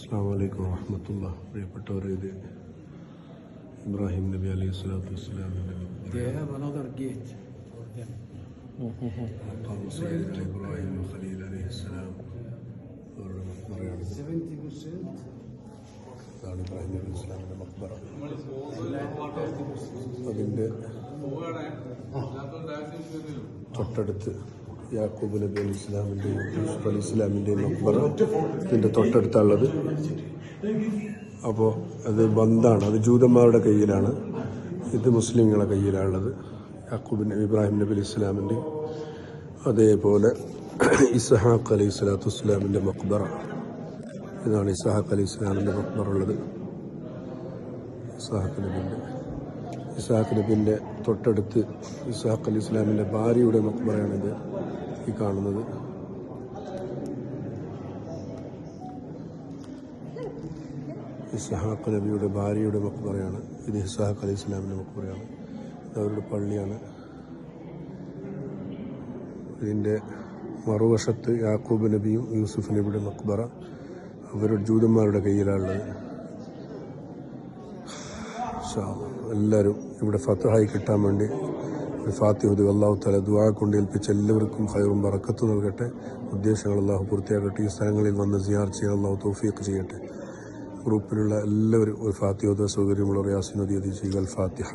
അസ്സലാമു അലൈക്കും വറഹ്മത്തുള്ളാഹി. പ്രിയപ്പെട്ടവരെ, ഇത് ഇബ്രാഹിം നബി അലൈഹി സ്വലാത്തു വസ്സലാമിൻ്റെ ഇബ്രാഹിം ഖലീൽ അലൈഹി സ്വലാം അവരുടെ മക്ബറയാണ്. ഇതാണ് ഇബ്രാഹിം നബി ഇസ്ലാമിൻ്റെ മക്ബറ. അതിൻ്റെ തൊട്ടടുത്ത് യാക്കൂബ് നബി അലി ഇസ്ലാമിൻ്റെയും യൂസുഫ് അലി ഇസ്ലാമിൻ്റെയും മക്ബറ ഇതിൻ്റെ തൊട്ടടുത്തുള്ളത്. അപ്പോൾ അത് ബന്ധാണ്, അത് ജൂതന്മാരുടെ കയ്യിലാണ്, ഇത് മുസ്ലിങ്ങളുടെ കയ്യിലാണുള്ളത്. യാക്കൂബ് ഇബ്രാഹിം നബി അലി ഇസ്ലാമിൻ്റെ അതേപോലെ ഇസ്ഹാഖ് അലൈഹി സ്വലാത്തു വസ്സലാമിൻ്റെ മക്ബറ. ഇതാണ് ഇസ്ഹാഖ് അലൈഹി ഇസ്ലാമിൻ്റെ മക്ബറ ഉള്ളത്. ഇസ്ഹാഖ് നബിൻ്റെ തൊട്ടടുത്ത് ഇസ്ഹാഖ് അലി ഇസ്ലാമിൻ്റെ ഭാര്യയുടെ മക്ബറയാണിത് ഈ കാണുന്നത്. ഇസ്ഹാഖ് നബിയുടെ ഭാര്യയുടെ മക്ബറയാണ് ഇത്. ഇസ്ഹാഖ് അലി ഇസ്ലാമിൻ്റെ മക്ബറയാണ്. ഇത് അവരുടെ പള്ളിയാണ്. ഇതിൻ്റെ മറുവശത്ത് യാക്കൂബ് നബിയും യൂസുഫ് നബിയുടെ മക്ബറ അവരുടെ ജൂതന്മാരുടെ കയ്യിലാണുള്ളത്. എല്ലാവരും ഇവിടെ ഫത്ഹായി കിട്ടാൻ വേണ്ടി ഫാത്തിഹ അല്ലാഹു തആല ദുആ കൊണ്ട് ഏൽപ്പിച്ച എല്ലാവർക്കും ഖൈറും ബറക്കത്തും നൽകട്ടെ. ഉദ്ദേശങ്ങൾ അല്ലാഹു പൂർത്തിയാക്കട്ടെ. ഈ സ്ഥലങ്ങളിൽ വന്ന് സിയാറത്ത് ചെയ്യാൻ അല്ലാഹു തൗഫീഖ് ചെയ്യട്ടെ. ഗ്രൂപ്പിലുള്ള എല്ലാവരും ഒരു ഫാത്തിഹ സൗകര്യമുള്ള യാസീൻ ഓതി ചെയ്യുക. അൽ ഫാത്തിഹ.